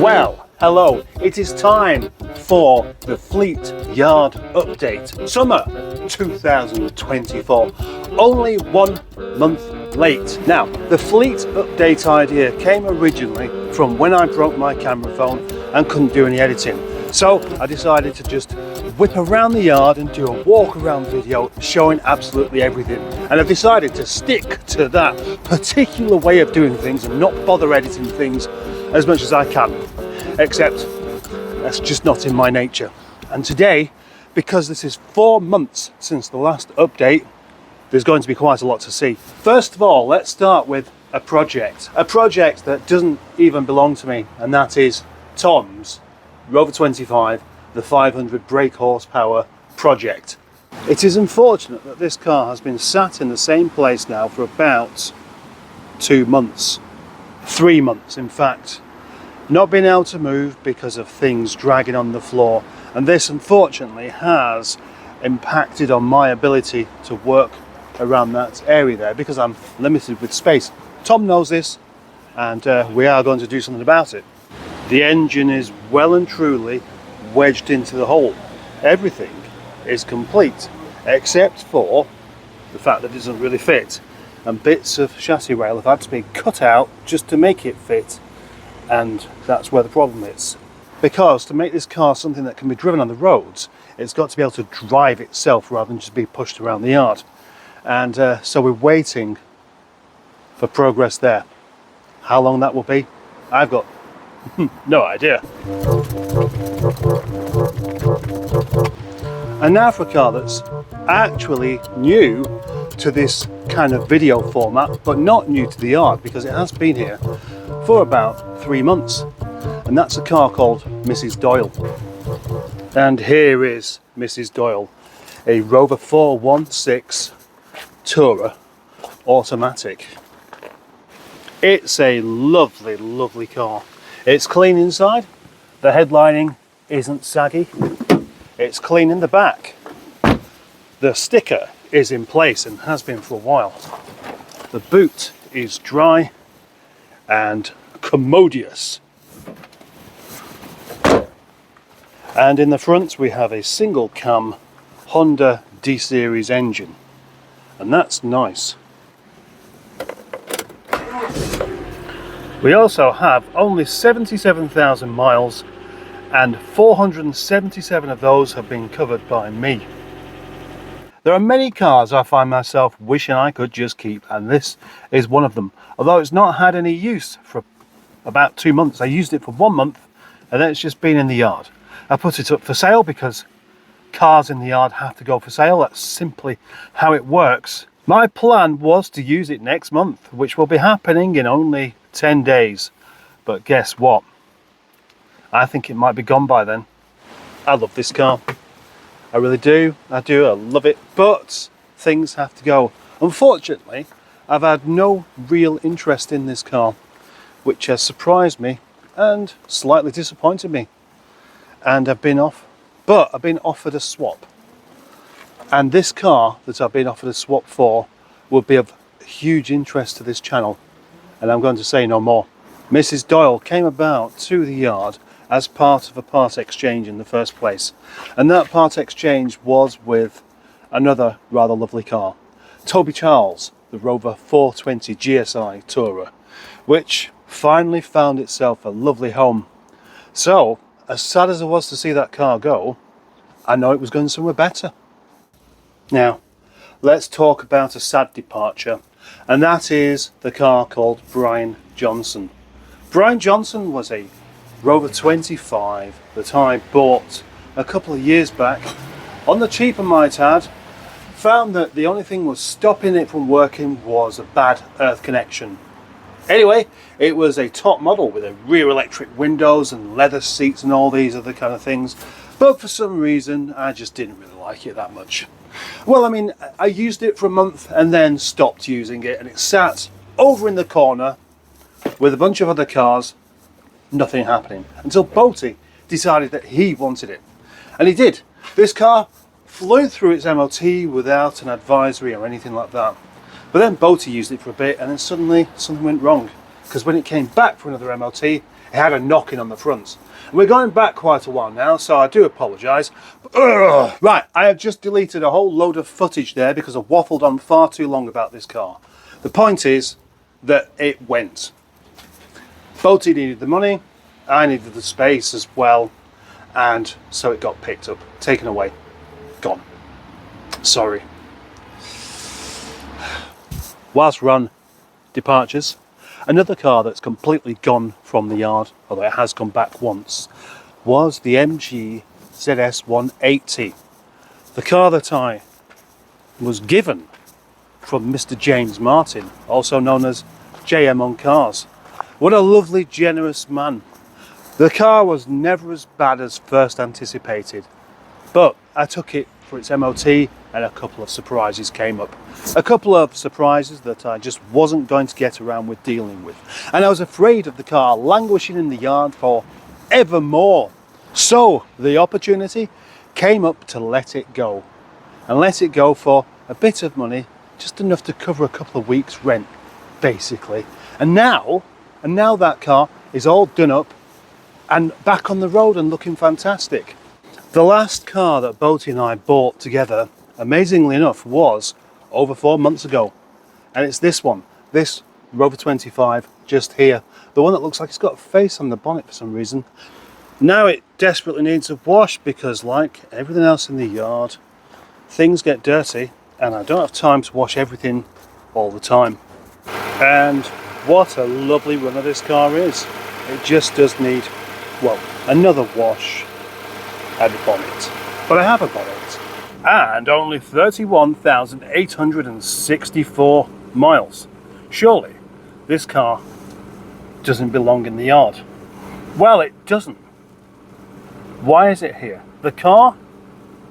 Well, hello, it is time for the Fleet Yard update. Summer 2024, only 1 month late. Now, the Fleet update idea came originally from when I broke my camera phone and couldn't do any editing. So I decided to just whip around the yard and do a walk around video showing absolutely everything. And I've decided to stick to that particular way of doing things and not bother editing things as much as I can. Except that's just not in my nature. And today, because this is 4 months since the last update, there's going to be quite a lot to see. First of all, let's start with a project that doesn't even belong to me, and that is Tom's Rover 25, the 500 brake horsepower project. It is unfortunate that this car has been sat in the same place now for about 2 months, 3 months in fact. Not being able to move because of things dragging on the floor, and this unfortunately has impacted on my ability to work around that area there because I'm limited with space. Tom knows this, and we are going to do something about it. The engine is well and truly wedged into the hole. Everything is complete except for the fact that it doesn't really fit, and bits of chassis rail have had to be cut out just to make it fit. And that's where the problem is, because to make this car something that can be driven on the roads, it's got to be able to drive itself rather than just be pushed around the yard. And so we're waiting for progress there. How long that will be, I've got no idea. And now for a car that's actually new to this kind of video format, but not new to the yard because it has been here for about 3 months, and that's a car called Mrs. Doyle. And here is Mrs. Doyle, a Rover 416 Tourer automatic. It's a lovely, lovely car. It's clean inside, the headlining isn't saggy, it's clean in the back, the sticker is in place and has been for a while, the boot is dry and commodious. And in the front we have a single cam Honda D series engine, and that's nice. We also have only 77,000 miles, and 477 of those have been covered by me. There are many cars I find myself wishing I could just keep, and this is one of them. Although it's not had any use for about 2 months. I used it for 1 month and then it's just been in the yard. I put it up for sale because cars in the yard have to go for sale. That's simply how it works. My plan was to use it next month, which will be happening in only 10 days. But guess what? I think it might be gone by then. I love this car. I really do. I love it. But things have to go. Unfortunately, I've had no real interest in this car, which has surprised me and slightly disappointed me. And I've been offered a swap. And this car that I've been offered a swap for would be of huge interest to this channel. And I'm going to say no more. Mrs. Doyle came about to the yard as part of a part exchange in the first place. And that part exchange was with another rather lovely car. Toby Charles, the Rover 420 GSI Tourer, which finally found itself a lovely home. So, as sad as it was to see that car go, I know it was going somewhere better. Now, let's talk about a sad departure, and that is the car called Brian Johnson. Brian Johnson was a Rover 25 that I bought a couple of years back, on the cheap I might add. Found that the only thing was stopping it from working was a bad earth connection. Anyway, it was a top model with a rear electric windows and leather seats and all these other kind of things, but for some reason I just didn't really like it that much. Well, I mean, I used it for a month and then stopped using it, and it sat over in the corner with a bunch of other cars, nothing happening, until Boaty decided that he wanted it. And he did. This car flew through its MOT without an advisory or anything like that. But then Boaty used it for a bit, and then suddenly something went wrong. because when it came back for another MOT, it had a knocking on the front. And we're going back quite a while now, so I do apologise. Right, I have just deleted a whole load of footage there because I waffled on far too long about this car. The point is that it went. Boaty needed the money, I needed the space as well, and so it got picked up, taken away, gone. Sorry. Whilst we're on departures, another car that's completely gone from the yard, although it has come back once, was the MG ZS180. The car that I was given from Mr. James Martin, also known as JM on Cars. What a lovely, generous man. The car was never as bad as first anticipated, but I took it for its MOT and a couple of surprises came up. A couple of surprises that I just wasn't going to get around with dealing with. And I was afraid of the car languishing in the yard for evermore. So the opportunity came up to let it go. And let it go for a bit of money, just enough to cover a couple of weeks' rent, basically. And now that car is all done up and back on the road and looking fantastic. The last car that Boaty and I bought together, amazingly enough, was over 4 months ago. And it's this one, this Rover 25, just here. The one that looks like it's got a face on the bonnet for some reason. Now it desperately needs a wash because, like everything else in the yard, things get dirty and I don't have time to wash everything all the time. And what a lovely runner this car is. It just does need, well, another wash and a bonnet. But I have a bonnet. And only 31,864 miles. Surely this car doesn't belong in the yard. Well, it doesn't. Why is it here? The car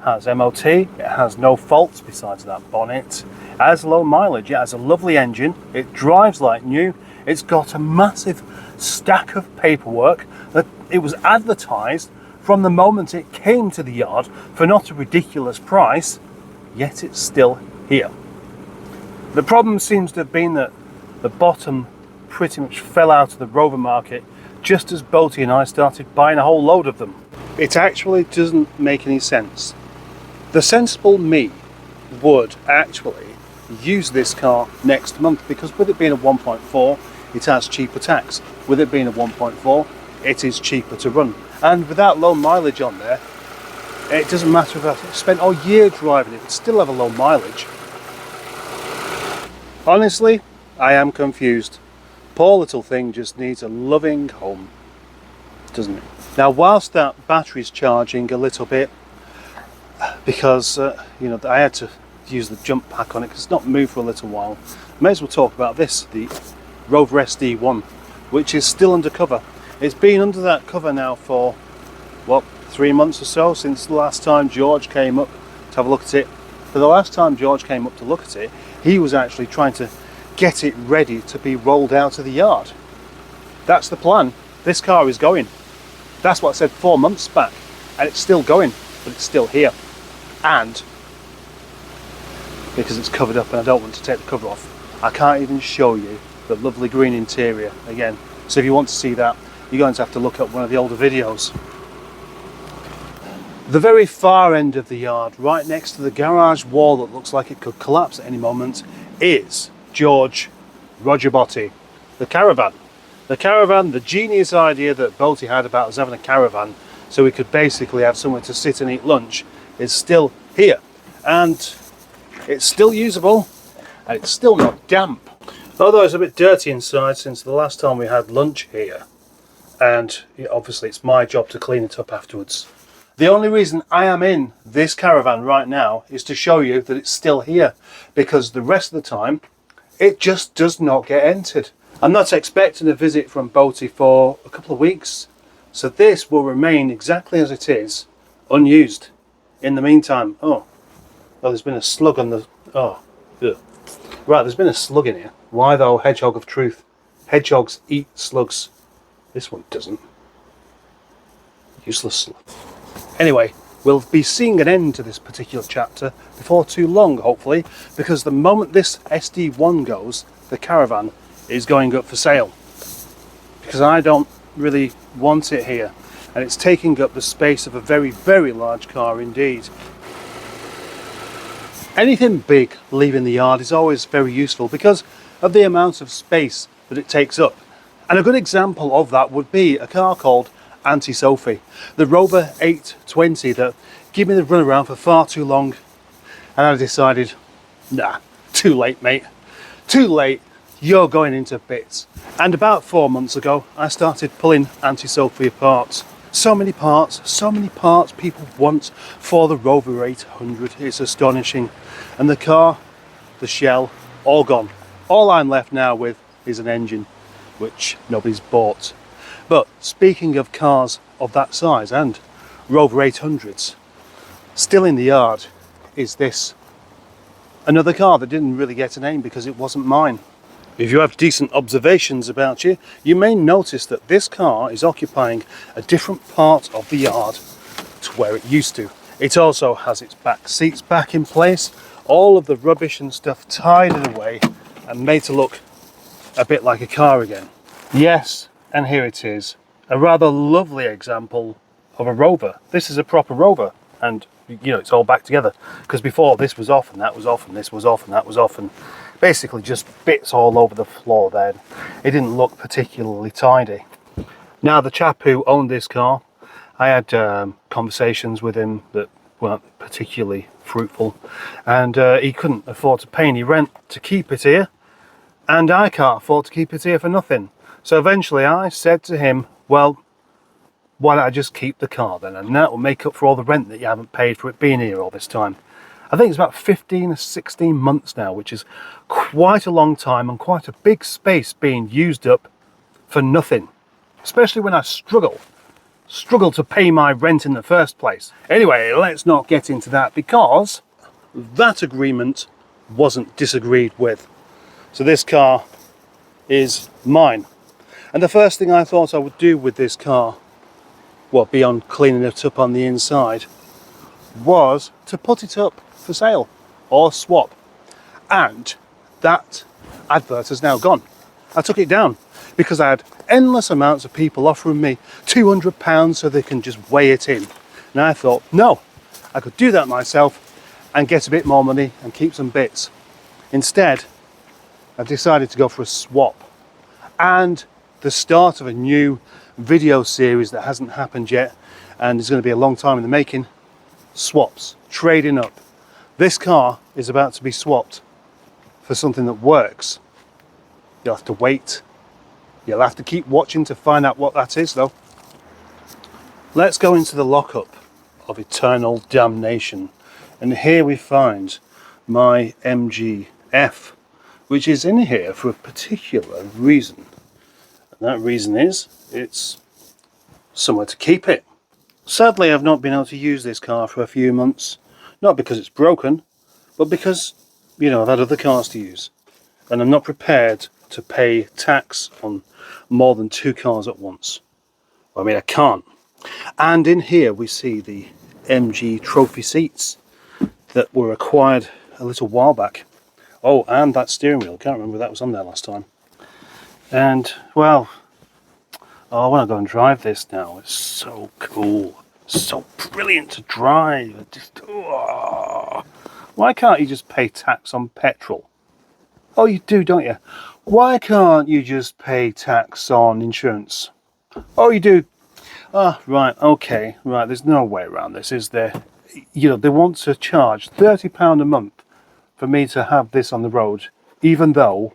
has MOT, it has no faults besides that bonnet, it has low mileage, it has a lovely engine, it drives like new, it's got a massive stack of paperwork that it was advertised from the moment it came to the yard for not a ridiculous price, yet it's still here. The problem seems to have been that the bottom pretty much fell out of the Rover market just as Boaty and I started buying a whole load of them. It actually doesn't make any sense. The sensible me would actually use this car next month because with it being a 1.4 it has cheaper tax. With it being a 1.4 it is cheaper to run. And with that low mileage on there, it doesn't matter if I spent all year driving it, it would still have a low mileage. Honestly, I am confused. Poor little thing just needs a loving home, doesn't it? Now, whilst that battery's charging a little bit, because you know, I had to use the jump pack on it because it's not moved for a little while, may as well talk about this, the Rover SD1, which is still under cover. It's been under that cover now for, what, 3 months or so, since the last time George came up to have a look at it. For the last time George came up to look at it, he was actually trying to get it ready to be rolled out of the yard. That's the plan. This car is going. That's what I said 4 months back, and it's still going, but it's still here. And because it's covered up and I don't want to take the cover off, I can't even show you the lovely green interior again. So if you want to see that, you're going to have to look at one of the older videos. The very far end of the yard, right next to the garage wall that looks like it could collapse at any moment, is George Roger Botti, the Caravan. The Caravan, the genius idea that Botti had about us having a caravan so we could basically have somewhere to sit and eat lunch, is still here. And it's still usable, and it's still not damp. Although it's a bit dirty inside since the last time we had lunch here. And obviously it's my job to clean it up afterwards. The only reason I am in this caravan right now is to show you that it's still here, because the rest of the time it just does not get entered. I'm not expecting a visit from Boaty for a couple of weeks, so this will remain exactly as it is, unused. In the meantime, oh, there's been a slug on the, ugh. Right, there's been a slug in here. Why though, hedgehog of truth? Hedgehogs eat slugs. This one doesn't. Useless slug. Anyway, we'll be seeing an end to this particular chapter before too long, hopefully, because the moment this SD1 goes, the caravan is going up for sale. because I don't really want it here, and it's taking up the space of a very, very large car indeed. Anything big leaving the yard is always very useful because of the amount of space that it takes up. And a good example of that would be a car called Anti-Sophie, the Rover 820 that gave me the runaround for far too long, and I decided, nah, too late mate, too late, you're going into bits. And about 4 months ago I started pulling Anti-Sophie apart. So many parts people want for the Rover 800, it's astonishing. And the car, the shell, all gone. All I'm left now with is an engine, which nobody's bought. But speaking of cars of that size and Rover 800s, still in the yard is this. Another car that didn't really get a name because it wasn't mine. If you have decent observations about you, you may notice that this car is occupying a different part of the yard to where it used to. It also has its back seats back in place, all of the rubbish and stuff tidied away and made to look a bit like a car again. Yes, and here it is, a rather lovely example of a Rover. This is a proper Rover, and you know, it's all back together, because before this was off and that was off and this was off and that was off, and basically just bits all over the floor there. It didn't look particularly tidy. Now, the chap who owned this car, I had conversations with him that weren't particularly fruitful, and he couldn't afford to pay any rent to keep it here, and I can't afford to keep it here for nothing. So eventually I said to him, well, why don't I just keep the car then, and that will make up for all the rent that you haven't paid for it being here all this time. I think it's about 15 or 16 months now, which is quite a long time and quite a big space being used up for nothing, especially when I struggle to pay my rent in the first place. Anyway, let's not get into that, because that agreement wasn't disagreed with. So this car is mine, and the first thing I thought I would do with this car, well, beyond cleaning it up on the inside, was to put it up for sale or swap. And that advert has now gone. I took it down because I had endless amounts of people offering me £200 so they can just weigh it in. And I thought, no, I could do that myself and get a bit more money and keep some bits. Instead, I've decided to go for a swap, and the start of a new video series that hasn't happened yet, and is going to be a long time in the making. Swaps, trading up. This car is about to be swapped for something that works. You'll have to wait. You'll have to keep watching to find out what that is, though. Let's go into the lockup of eternal damnation, and here we find my MGF, which is in here for a particular reason. And that reason is it's somewhere to keep it. Sadly, I've not been able to use this car for a few months, not because it's broken, but because, you know, I've had other cars to use, and I'm not prepared to pay tax on more than 2 cars at once. I mean, I can't. And in here we see the MG trophy seats that were acquired a little while back. Oh, and that steering wheel, can't remember if that was on there last time. And, well, I want to go and drive this now. It's so cool, so brilliant to drive. Just, oh. Why can't you just pay tax on petrol? Oh, you do, don't you? Why can't you just pay tax on insurance? Oh, you do. Ah, right, okay, right. There's no way around this, is there? You know, they want to charge £30 a month for me to have this on the road, even though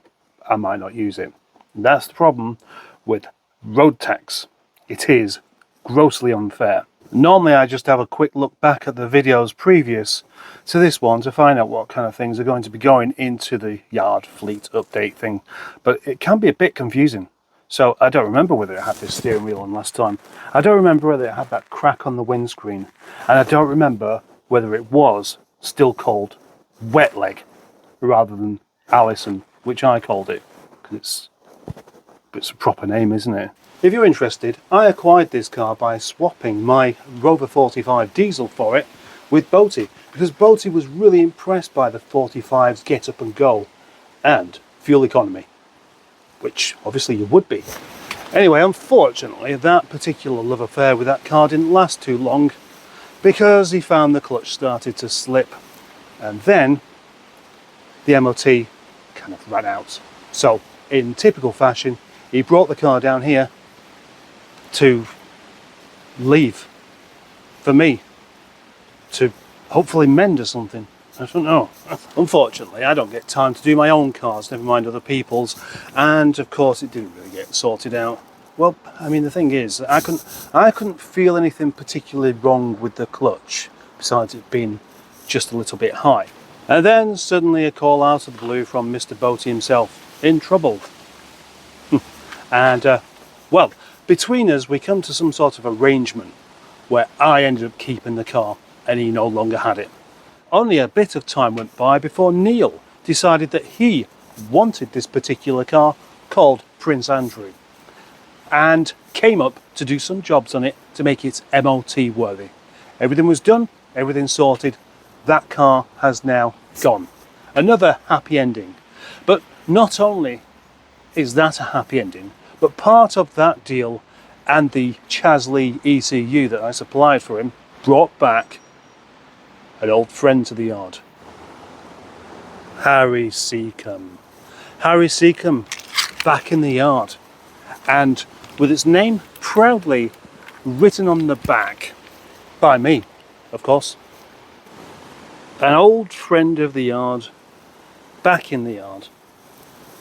I might not use it. And that's the problem with road tax. It is grossly unfair. Normally I just have a quick look back at the videos previous to this one to find out what kind of things are going to be going into the yard fleet update thing, but it can be a bit confusing. So I don't remember whether it had this steering wheel on last time. I don't remember whether it had that crack on the windscreen, and I don't remember whether it was still called Wet Leg rather than Allison, which I called it, because it's a proper name, isn't it? If you're interested, I acquired this car by swapping my Rover 45 diesel for it with Boaty, because Boaty was really impressed by the 45's get up and go and fuel economy, which obviously you would be. Anyway, unfortunately, that particular love affair with that car didn't last too long, because he found the clutch started to slip, and then the MOT kind of ran out. So, in typical fashion, he brought the car down here to leave for me to hopefully mend or something. I don't know. Unfortunately, I don't get time to do my own cars, never mind other people's, and of course it didn't really get sorted out. Well, I mean, the thing is, I couldn't feel anything particularly wrong with the clutch, besides it being just a little bit high. And then suddenly a call out of the blue from Mr. Boaty himself, in trouble. And, well, between us we come to some sort of arrangement where I ended up keeping the car and he no longer had it. Only a bit of time went by before Neil decided that he wanted this particular car called Prince Andrew, and came up to do some jobs on it to make it MOT worthy. Everything was done, everything sorted. That car has now gone. Another happy ending. But not only is that a happy ending, but part of that deal and the Chasley ECU that I supplied for him brought back an old friend to the yard. Harry Seccombe. Harry Seccombe back in the yard, and with its name proudly written on the back by me, of course. An old friend of the yard back in the yard,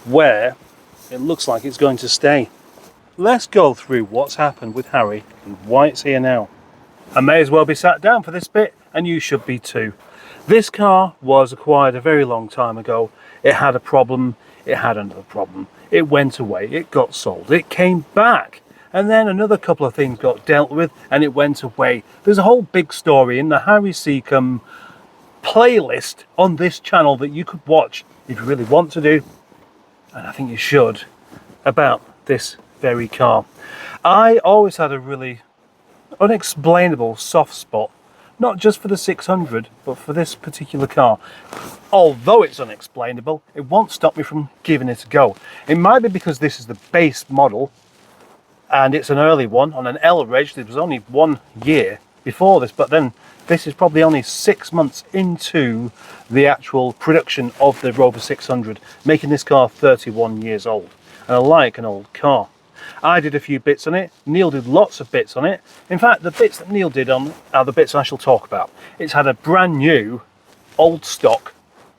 where it looks like it's going to stay. Let's go through what's happened with Harry and why it's here now. I may as well be sat down for this bit, and you should be too. This car was acquired a very long time ago. It had a problem, it had another problem. It went away, it got sold, it came back, and then another couple of things got dealt with and it went away. There's a whole big story in the Harry Seccombe playlist on this channel that you could watch if you really want to do, and I think you should, about this very car. I always had a really unexplainable soft spot, not just for the 600, but for this particular car. Although it's unexplainable, it won't stop me from giving it a go. It might be because this is the base model and it's an early one on an L reg. There was only 1 year before this, but then this is probably only 6 months into the actual production of the Rover 600, making this car 31 years old. And I like an old car. I did a few bits on it, Neil did lots of bits on it. In fact, the bits that Neil did on are the bits I shall talk about. It's had a brand new, old stock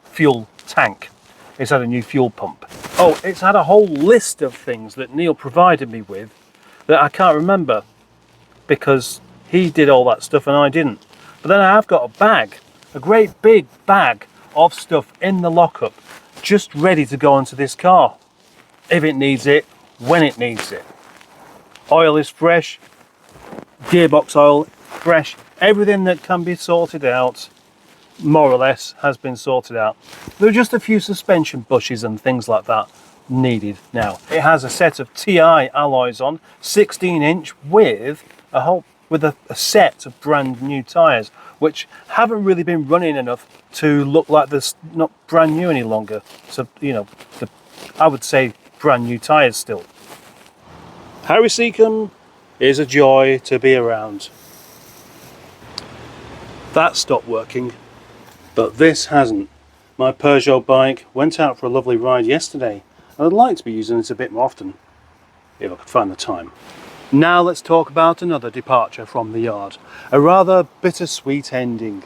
fuel tank. It's had a new fuel pump. Oh, it's had a whole list of things that Neil provided me with that I can't remember, because he did all that stuff and I didn't. But then I have got a bag, a great big bag of stuff in the lockup, just ready to go onto this car, if it needs it, when it needs it. Oil is fresh, gearbox oil fresh, everything that can be sorted out, more or less, has been sorted out. There are just a few suspension bushes and things like that needed now. It has a set of TI alloys on, 16-inch, with a set of brand new tyres, which haven't really been running enough to look like they're not brand new any longer. So, you know, I would say brand new tyres still. Harry Seccombe is a joy to be around. That stopped working, but this hasn't. My Peugeot bike went out for a lovely ride yesterday, and I'd like to be using it a bit more often, if I could find the time. Now let's talk about another departure from the yard, a rather bittersweet ending.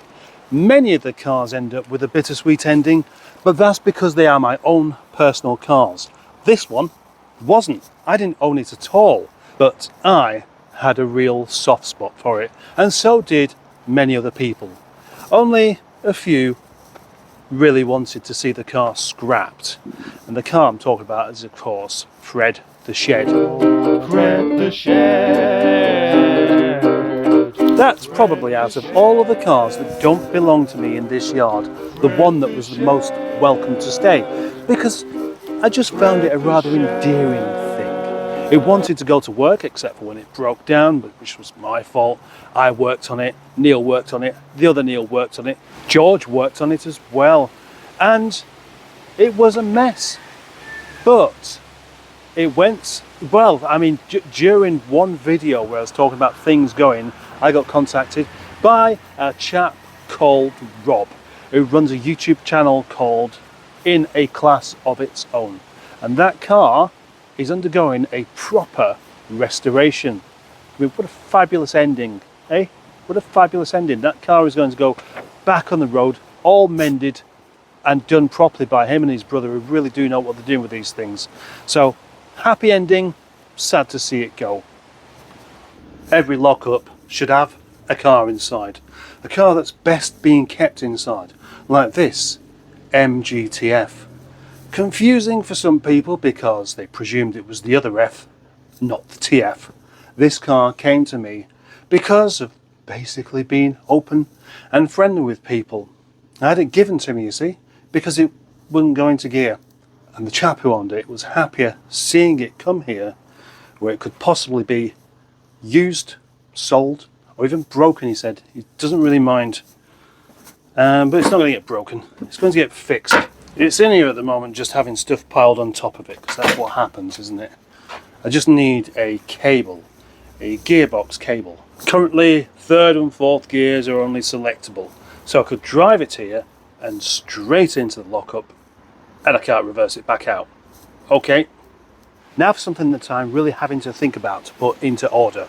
Many of the cars end up with a bittersweet ending, but that's because they are my own personal cars. This one wasn't. I didn't own it at all, but I had a real soft spot for it, and so did many other people. Only a few really wanted to see the car scrapped, and the car I'm talking about is, of course, Fred the Shed. Fred the Shed. That's probably, out of all of the cars that don't belong to me in this yard, the one that was the most welcome to stay, because I just found it a rather endearing thing. It wanted to go to work, except for when it broke down, which was my fault. I worked on it, Neil worked on it, the other Neil worked on it, George worked on it as well, and it was a mess. But it went well. I mean, during one video where I was talking about things going, I got contacted by a chap called Rob, who runs a YouTube channel called In a Class of Its Own, and that car is undergoing a proper restoration. I mean, what a fabulous ending, eh? What a fabulous ending. That car is going to go back on the road, all mended and done properly by him and his brother, who really do know what they're doing with these things. So, happy ending, sad to see it go. Every lockup should have a car inside. A car that's best being kept inside. Like this MGTF. Confusing for some people because they presumed it was the other F, not the TF. This car came to me because of basically being open and friendly with people. I had it given to me, you see, because it wouldn't go into gear. And the chap who owned it was happier seeing it come here where it could possibly be used, sold, or even broken, he said. He doesn't really mind. But it's not going to get broken. It's going to get fixed. It's in here at the moment just having stuff piled on top of it, because that's what happens, isn't it? I just need a cable, a gearbox cable. Currently, third and fourth gears are only selectable, so I could drive it here and straight into the lockup, and I can't reverse it back out. Okay, now for something that I'm really having to think about to put into order.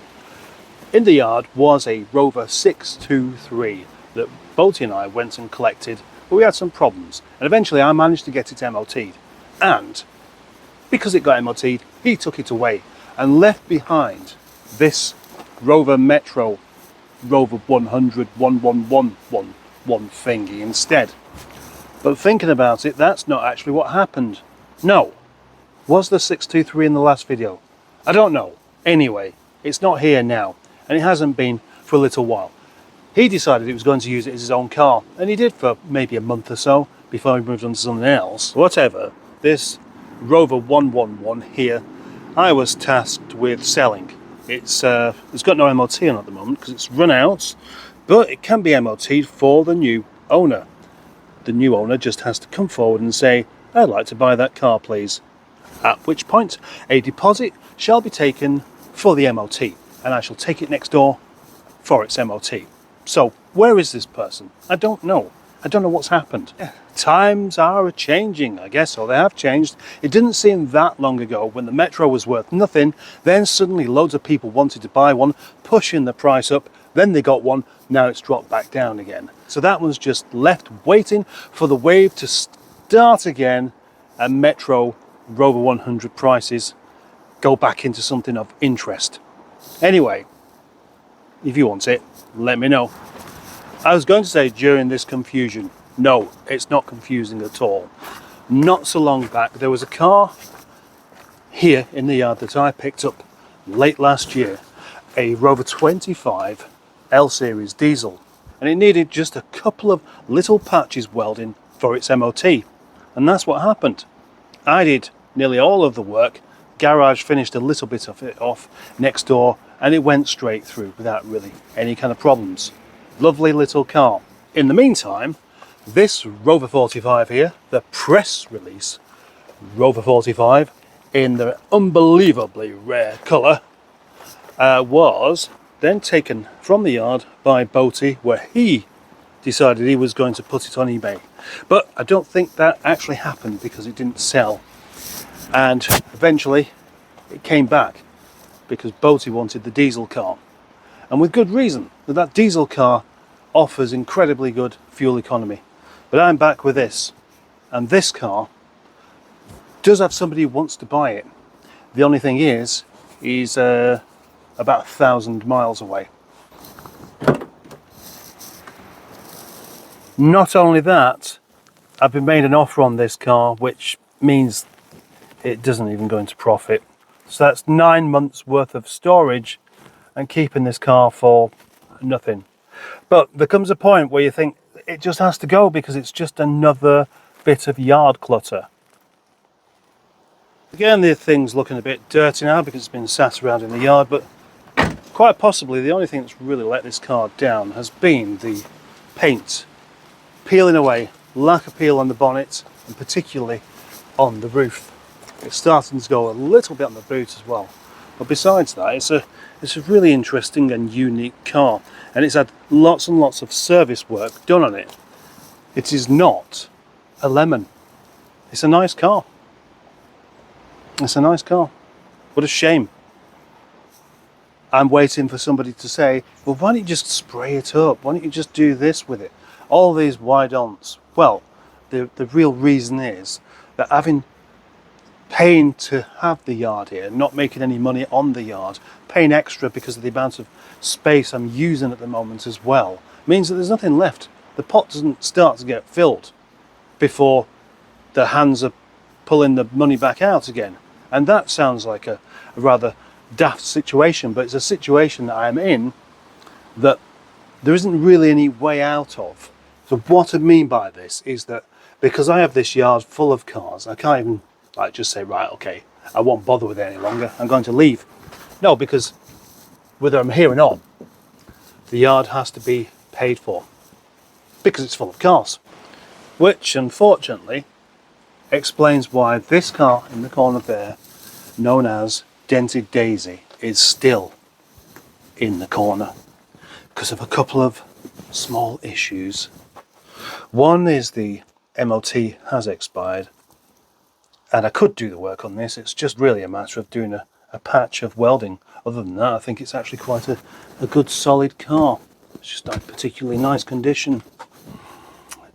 In the yard was a Rover 623 that Boaty and I went and collected, but we had some problems, and eventually I managed to get it MOT'd, and because it got MOT'd, he took it away and left behind this Rover Metro Rover 100 11111 thingy instead. But thinking about it, that's not actually what happened. No. Was the 623 in the last video? I don't know. Anyway, it's not here now, and it hasn't been for a little while. He decided he was going to use it as his own car, and he did for maybe a month or so before he moved on to something else. Whatever, this Rover 111 here, I was tasked with selling. It's got no MOT on at the moment because it's run out, but it can be MOT'd for the new owner. The new owner just has to come forward and say, I'd like to buy that car please. At which point a deposit shall be taken for the MOT, and I shall take it next door for its MOT. So where is this person? I don't know. I don't know what's happened. Times are changing, I guess, or they have changed. It didn't seem that long ago when the Metro was worth nothing, then suddenly loads of people wanted to buy one, pushing the price up, then they got one, now it's dropped back down again. So that one's just left waiting for the wave to start again, and Metro Rover 100 prices go back into something of interest. Anyway, if you want it, let me know. I was going to say during this confusion, no, it's not confusing at all. Not so long back, there was a car here in the yard that I picked up late last year, a Rover 25 L Series diesel, and it needed just a couple of little patches welding for its MOT, and that's what happened. I did nearly all of the work, garage finished a little bit of it off next door, and it went straight through without really any kind of problems. Lovely little car. In the meantime, this Rover 45 here, the press release Rover 45 in the unbelievably rare colour, was then taken from the yard by Boaty, where he decided he was going to put it on eBay. But I don't think that actually happened because it didn't sell. And eventually it came back because Boaty wanted the diesel car. And with good reason, that diesel car offers incredibly good fuel economy. But I'm back with this, and this car does have somebody who wants to buy it. The only thing is he's about 1,000 miles away. Not only that, I've been made an offer on this car, which means it doesn't even go into profit. So that's 9 months worth of storage and keeping this car for nothing. But there comes a point where you think it just has to go because it's just another bit of yard clutter. Again, the thing's looking a bit dirty now because it's been sat around in the yard, but quite possibly the only thing that's really let this car down has been the paint peeling away, lack of peel on the bonnet, and particularly on the roof. It's starting to go a little bit on the boot as well. But besides that, it's a really interesting and unique car, and it's had lots and lots of service work done on it. It is not a lemon. It's a nice car. It's a nice car. What a shame. I'm waiting for somebody to say, well, why don't you just spray it up? Why don't you just do this with it? All these why-don'ts. Well, the real reason is that paying to have the yard here, not making any money on the yard, paying extra because of the amount of space I'm using at the moment as well, means that there's nothing left. The pot doesn't start to get filled before the hands are pulling the money back out again. And that sounds like a rather daft situation, but it's a situation that I'm in that there isn't really any way out of. So what I mean by this is that because I have this yard full of cars, I can't even like just say, right, okay, I won't bother with it any longer, I'm going to leave. No, because whether I'm here or not, the yard has to be paid for because it's full of cars, which unfortunately explains why this car in the corner there, known as Dented Daisy, is still in the corner because of a couple of small issues. One is the MOT has expired, and I could do the work on this. It's just really a matter of doing a patch of welding. Other than that, I think it's actually quite a good solid car. It's just not particularly nice condition.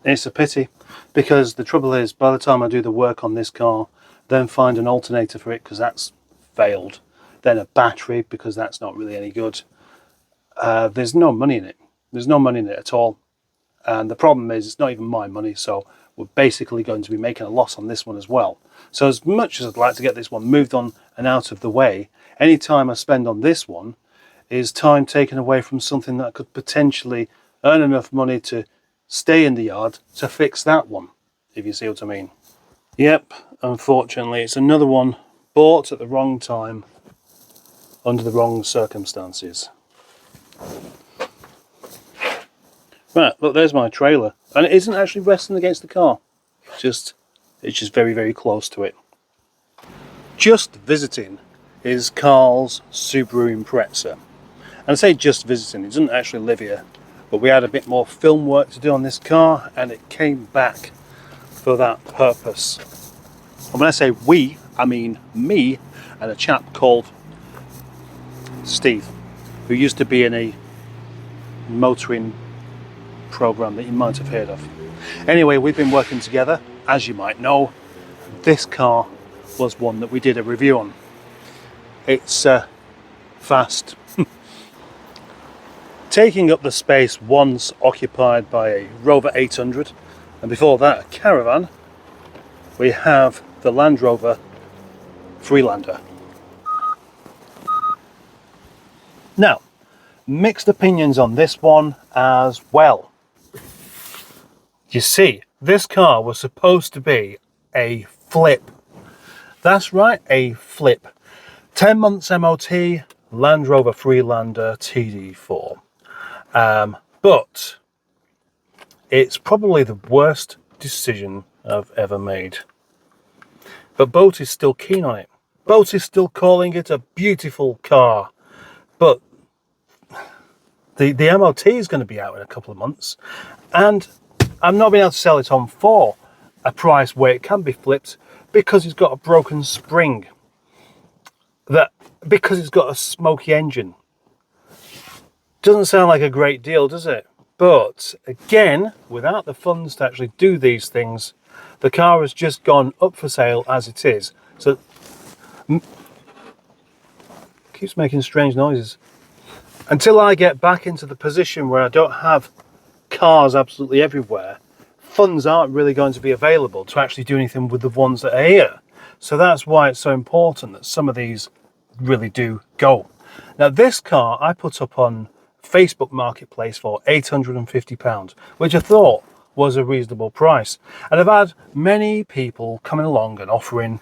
It's a pity, because the trouble is, by the time I do the work on this car, then find an alternator for it because that's failed, then a battery because that's not really any good, there's no money in it. There's no money in it at all. And the problem is, it's not even my money, so we're basically going to be making a loss on this one as well. So as much as I'd like to get this one moved on and out of the way, any time I spend on this one is time taken away from something that could potentially earn enough money to stay in the yard to fix that one, if you see what I mean. Yep, unfortunately, it's another one bought at the wrong time, under the wrong circumstances. Right, look, there's my trailer, and it isn't actually resting against the car. It's just very, very close to it. Just visiting is Carl's Subaru Impreza. And I say just visiting, he doesn't actually live here, but we had a bit more film work to do on this car, and it came back for that purpose. And when I say we, I mean me and a chap called Steve, who used to be in a motoring program that you might have heard of. Anyway, we've been working together. As you might know, this car was one that we did a review on. It's fast, taking up the space once occupied by a Rover 800, and before that a Caravan. We have the Land Rover Freelander. Now, mixed opinions on this one as well. You see, this car was supposed to be a flip. That's right, a flip. 10 months MOT, Land Rover Freelander TD4. But it's probably the worst decision I've ever made. But Boat is still keen on it. Boat is still calling it a beautiful car. But the MOT is going to be out in a couple of months, and I'm not being able to sell it on for a price where it can be flipped because it's got a broken spring. Because it's got a smoky engine. Doesn't sound like a great deal, does it? But again, without the funds to actually do these things, the car has just gone up for sale as it is. So keeps making strange noises. Until I get back into the position where I don't have cars absolutely everywhere, funds aren't really going to be available to actually do anything with the ones that are here. So that's why it's so important that some of these really do go. Now this car I put up on Facebook Marketplace for £850, which I thought was a reasonable price. And I've had many people coming along and offering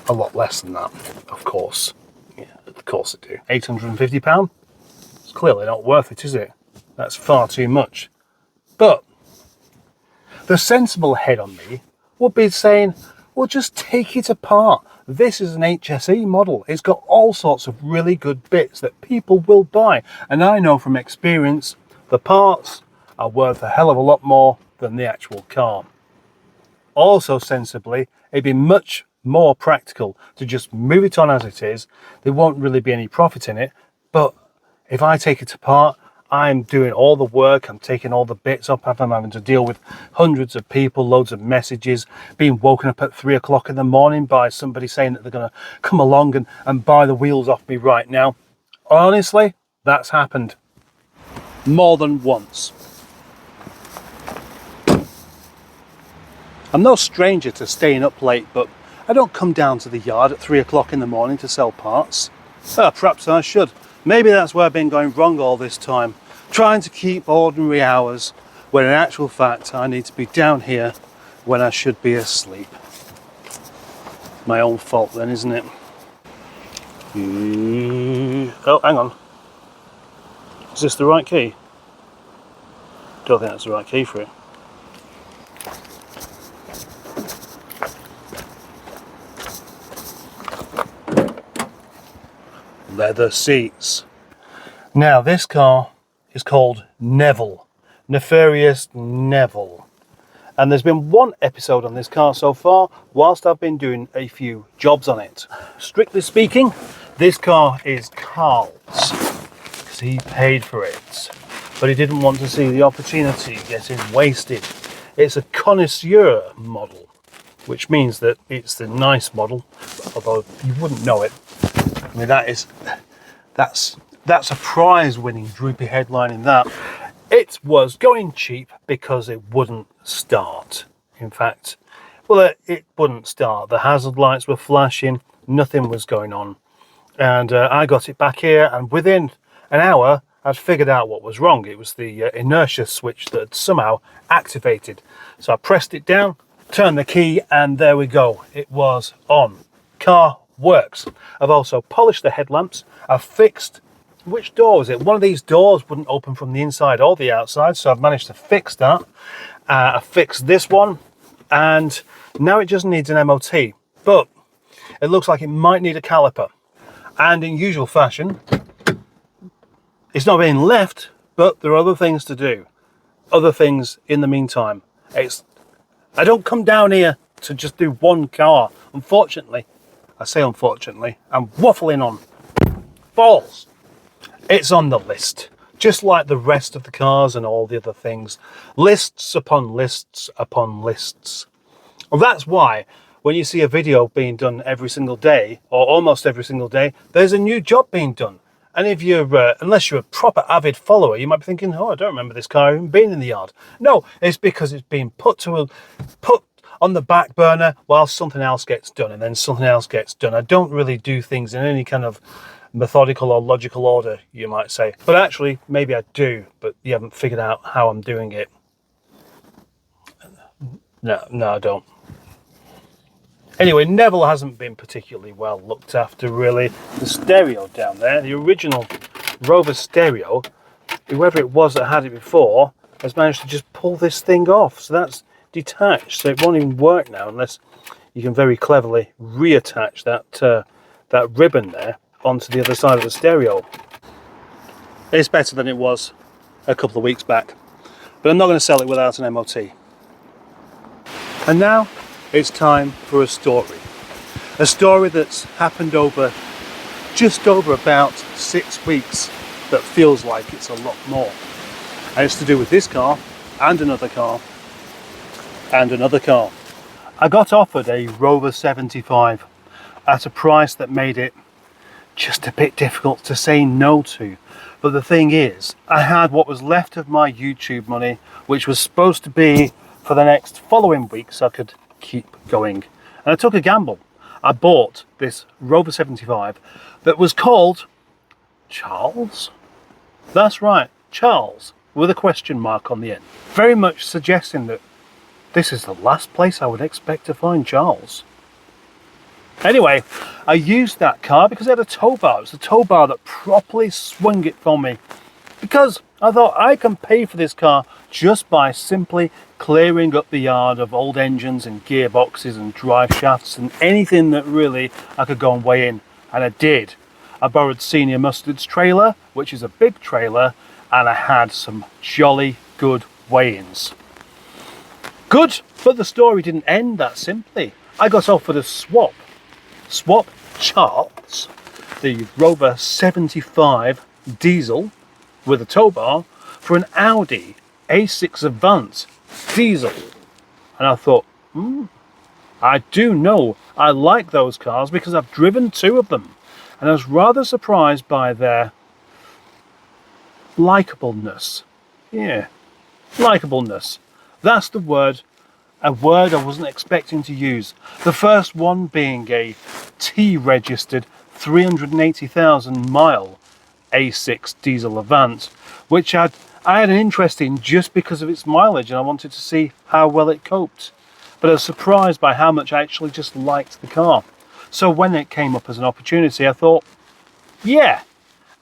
a lot less than that, of course. Yeah, of course I do. £850? It's clearly not worth it, is it? That's far too much. But the sensible head on me would be saying, well, just take it apart. This is an HSE model. It's got all sorts of really good bits that people will buy. And I know from experience, the parts are worth a hell of a lot more than the actual car. Also, sensibly, it'd be much more practical to just move it on as it is. There won't really be any profit in it, but if I take it apart, I'm doing all the work, I'm taking all the bits up, I'm having to deal with hundreds of people, loads of messages, being woken up at 3 o'clock in the morning by somebody saying that they're going to come along and buy the wheels off me right now. Honestly, that's happened more than once. I'm no stranger to staying up late, but I don't come down to the yard at 3 o'clock in the morning to sell parts. Perhaps I should. Maybe that's where I've been going wrong all this time, trying to keep ordinary hours, when in actual fact I need to be down here when I should be asleep. My own fault then, isn't it? Oh, hang on. Is this the right key? Don't think that's the right key for it. Leather seats. Now this car is called Neville, Nefarious Neville, and there's been one episode on this car so far whilst I've been doing a few jobs on it. Strictly speaking, this car is Carl's because he paid for it, but he didn't want to see the opportunity getting wasted. It's a connoisseur model, which means that it's the nice model, although you wouldn't know it. I mean, that's a prize-winning droopy headline in that. It was going cheap because it wouldn't start. In fact, well, it wouldn't start. The hazard lights were flashing, nothing was going on. And I got it back here, and within an hour, I'd figured out what was wrong. It was the inertia switch that had somehow activated. So I pressed it down, turned the key, and there we go. It was on. Car works. I've also polished the headlamps. I've fixed, which door was it? One of these doors wouldn't open from the inside or the outside, so I've managed to fix that. I fixed this one, and now it just needs an MOT, but it looks like it might need a caliper. And in usual fashion, it's not being left, but there are other things to do. Other things in the meantime. I don't come down here to just do one car, unfortunately. I say unfortunately, I'm waffling on. Balls. It's on the list, just like the rest of the cars and all the other things. Lists upon lists upon lists. Well, that's why when you see a video being done every single day, or almost every single day, there's a new job being done. And if you're, unless you're a proper avid follower, you might be thinking, oh, I don't remember this car even being in the yard. No, it's because it's been put on the back burner while something else gets done, and then something else gets done. I don't really do things in any kind of methodical or logical order, you might say. But actually, maybe I do, but you haven't figured out how I'm doing it. No, I don't. Anyway, Neville hasn't been particularly well looked after, really. The stereo down there, the original Rover stereo, whoever it was that had it before, has managed to just pull this thing off. So that's detached, so it won't even work now unless you can very cleverly reattach that ribbon there onto the other side of the stereo. It's better than it was a couple of weeks back, but I'm not going to sell it without an MOT. And now it's time for a story that's happened over just over about 6 weeks that feels like it's a lot more, and it's to do with this car and another car and another car. I got offered a Rover 75 at a price that made it just a bit difficult to say no to. But the thing is, I had what was left of my YouTube money, which was supposed to be for the next following week so I could keep going. And I took a gamble. I bought this Rover 75 that was called Charles. That's right, Charles, with a question mark on the end. Very much suggesting that this is the last place I would expect to find Charles. Anyway, I used that car because it had a tow bar. It was a tow bar that properly swung it for me, because I thought I can pay for this car just by simply clearing up the yard of old engines and gearboxes and drive shafts and anything that really I could go and weigh in. And I did. I borrowed Senior Mustard's trailer, which is a big trailer, and I had some jolly good weigh-ins. Good, but the story didn't end that simply. I got offered a swap charts, the Rover 75 diesel with a tow bar for an Audi A6 Avant diesel. And I thought, I do know I like those cars because I've driven two of them. And I was rather surprised by their likeableness. Yeah, likeableness. That's the word. A word I wasn't expecting to use. The first one being a T-registered 380,000 mile A6 diesel Avant, which I had an interest in just because of its mileage, and I wanted to see how well it coped. But I was surprised by how much I actually just liked the car. So when it came up as an opportunity, I thought, yeah,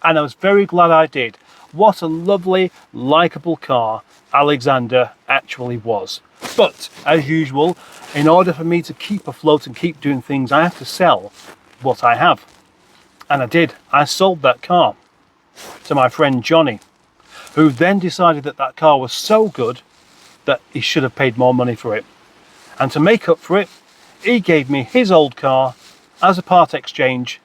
and I was very glad I did. What a lovely, likeable car Alexander actually was. But, as usual, in order for me to keep afloat and keep doing things, I have to sell what I have. And I did. I sold that car to my friend Johnny, who then decided that that car was so good that he should have paid more money for it. And to make up for it, he gave me his old car as a part exchange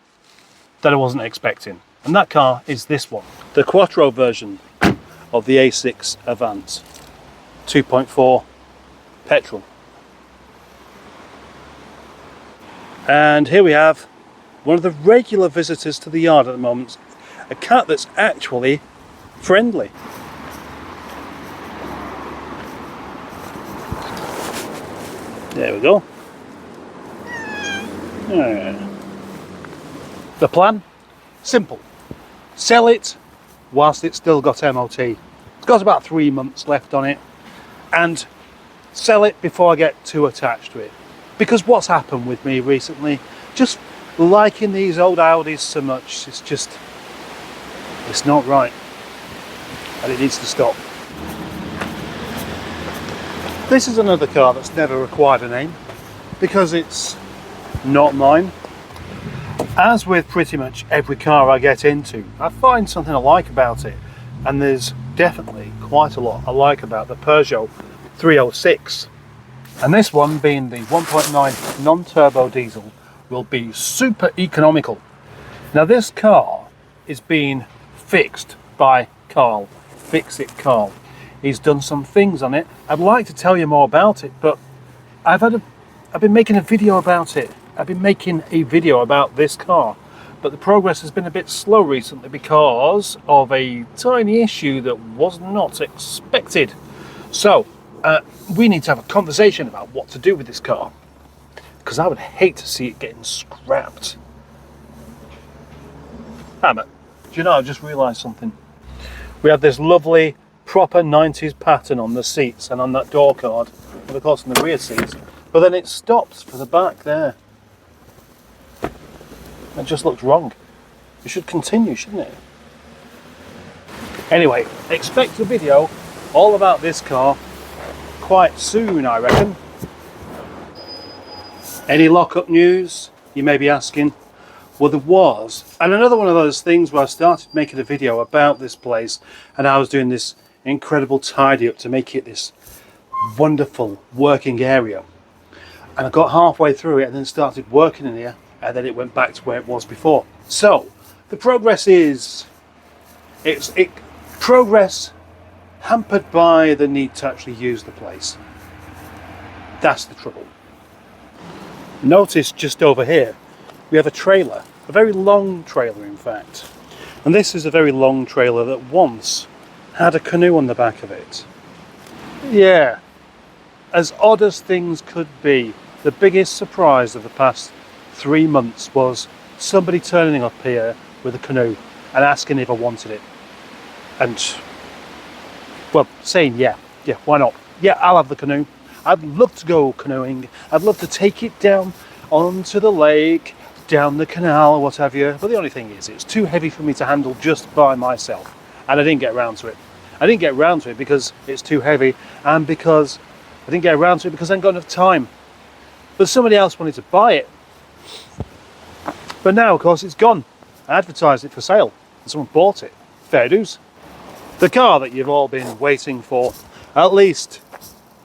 that I wasn't expecting. And that car is this one, the Quattro version of the A6 Avant, 2.4 petrol. And here we have one of the regular visitors to the yard at the moment, a cat that's actually friendly. There we go. The plan? Simple. Sell it whilst it's still got MOT. It's got about 3 months left on it, and sell it before I get too attached to it. Because what's happened with me recently, just liking these old Audis so much, it's not right, and it needs to stop. This is another car that's never required a name because it's not mine. As with pretty much every car I get into, I find something I like about it, and there's definitely quite a lot I like about the Peugeot 306. And this one, being the 1.9 non-turbo diesel, will be super economical. Now this car is being fixed by Carl, Fix It Carl. He's done some things on it. I'd like to tell you more about it, but I've been making a video about it. I've been making a video about this car, but the progress has been a bit slow recently because of a tiny issue that was not expected. So we need to have a conversation about what to do with this car, because I would hate to see it getting scrapped. But do you know, I just realised something. We have this lovely proper 90s pattern on the seats and on that door card, and of course on the rear seats, but then it stops for the back there. It just looks wrong. It should continue, shouldn't it? Anyway, expect a video all about this car quite soon, I reckon. Any Lockup news, you may be asking? Well, there was. And another one of those things where I started making a video about this place, and I was doing this incredible tidy up to make it this wonderful working area. And I got halfway through it and then started working in here, and then it went back to where it was before. So the progress is progress hampered by the need to actually use the place. That's the trouble. Notice just over here we have a trailer, a very long trailer in fact, and this is a very long trailer that once had a canoe on the back of it. Yeah, as odd as things could be, the biggest surprise of the past 3 months was somebody turning up here with a canoe and asking if I wanted it, and well, saying yeah, why not? Yeah, I'll have the canoe. I'd love to go canoeing. I'd love to take it down onto the lake, down the canal or what have you, but the only thing is it's too heavy for me to handle just by myself, and I didn't get around to it. I didn't get around to it because it's too heavy, and because I didn't get around to it because I hadn't got enough time. But somebody else wanted to buy it. But now, of course, it's gone. I advertised it for sale and someone bought it. Fair dues. The car that you've all been waiting for, at least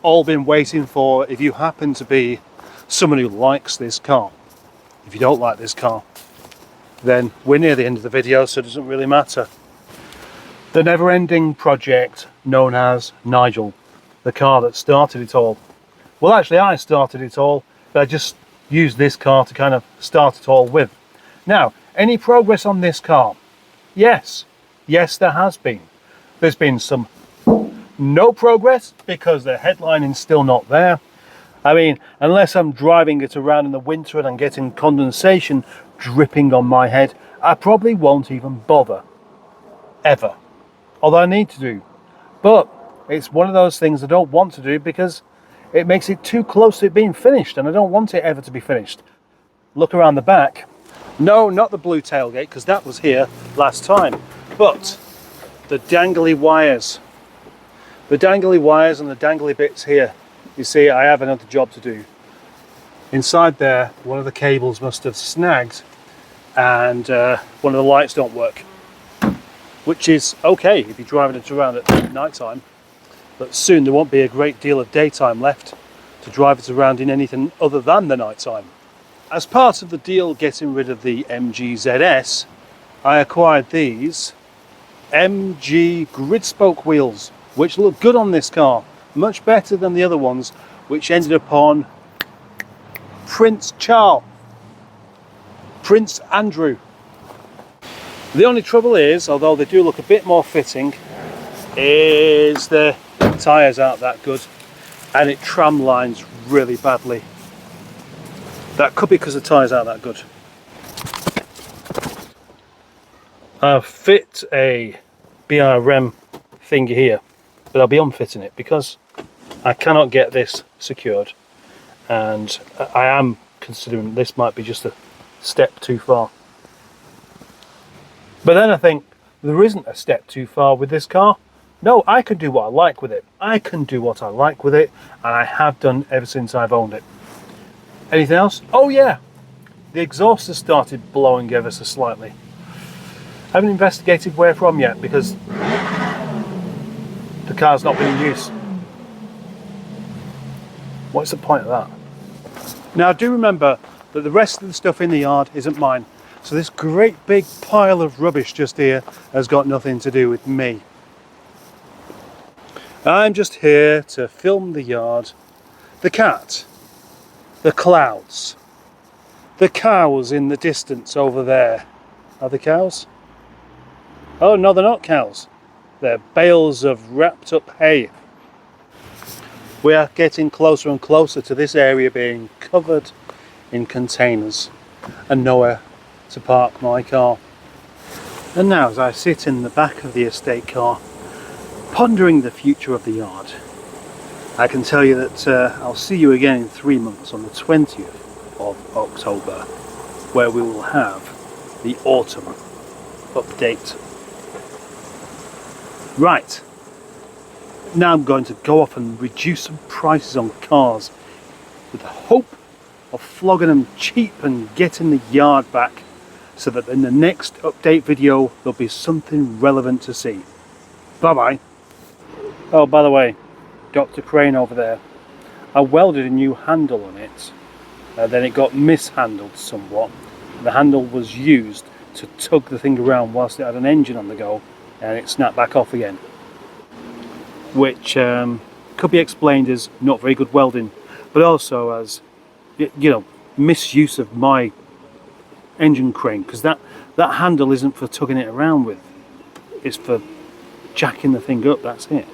all been waiting for if you happen to be someone who likes this car. If you don't like this car, then we're near the end of the video, so it doesn't really matter. The never-ending project known as Nigel, the car that started it all. Well, actually I started it all, but I just used this car to kind of start it all with. Now, any progress on this car? Yes, there has been. There's been some no progress because the headlining's still not there. I mean, unless I'm driving it around in the winter and I'm getting condensation dripping on my head, I probably won't even bother. Ever. Although I need to do. But it's one of those things I don't want to do because it makes it too close to it being finished, and I don't want it ever to be finished. Look around the back. No, not the blue tailgate, because that was here last time. But the dangly wires. The dangly wires and the dangly bits here. You see, I have another job to do. Inside there, one of the cables must have snagged and one of the lights don't work. Which is okay if you're driving it around at night time. But soon there won't be a great deal of daytime left to drive it around in anything other than the night time. As part of the deal getting rid of the MGZS, I acquired these MG grid spoke wheels, which look good on this car, much better than the other ones, which ended up on Prince Charles, Prince Andrew. The only trouble is, although they do look a bit more fitting, is the tyres aren't that good and it tram lines really badly. That could be because the tyres aren't that good. I've fit a BRM thing here, but I'll be unfitting it because I cannot get this secured, and I am considering this might be just a step too far. But then I think there isn't a step too far with this car. No, I can do what I like with it. I can do what I like with it, and I have done ever since I've owned it. Anything else? Oh yeah, the exhaust has started blowing ever so slightly. I haven't investigated where from yet because the car's not been in use. What's the point of that? Now do remember that the rest of the stuff in the yard isn't mine. So this great big pile of rubbish just here has got nothing to do with me. I'm just here to film the yard, the cat, the clouds, the cows in the distance over there. Are they cows? Oh no, they're not cows. They're bales of wrapped up hay. We are getting closer and closer to this area being covered in containers and nowhere to park my car. And now as I sit in the back of the estate car pondering the future of the yard, I can tell you that I'll see you again in 3 months on the 20th of October, where we will have the autumn update. Right, now I'm going to go off and reduce some prices on cars with the hope of flogging them cheap and getting the yard back, so that in the next update video there'll be something relevant to see. Bye bye. Oh, by the way, Dr. Crane over there, I welded a new handle on it, then it got mishandled somewhat. The handle was used to tug the thing around whilst it had an engine on the go, and it snapped back off again, which could be explained as not very good welding, but also as, you know, misuse of my engine crane, because that handle isn't for tugging it around with, it's for jacking the thing up, that's it.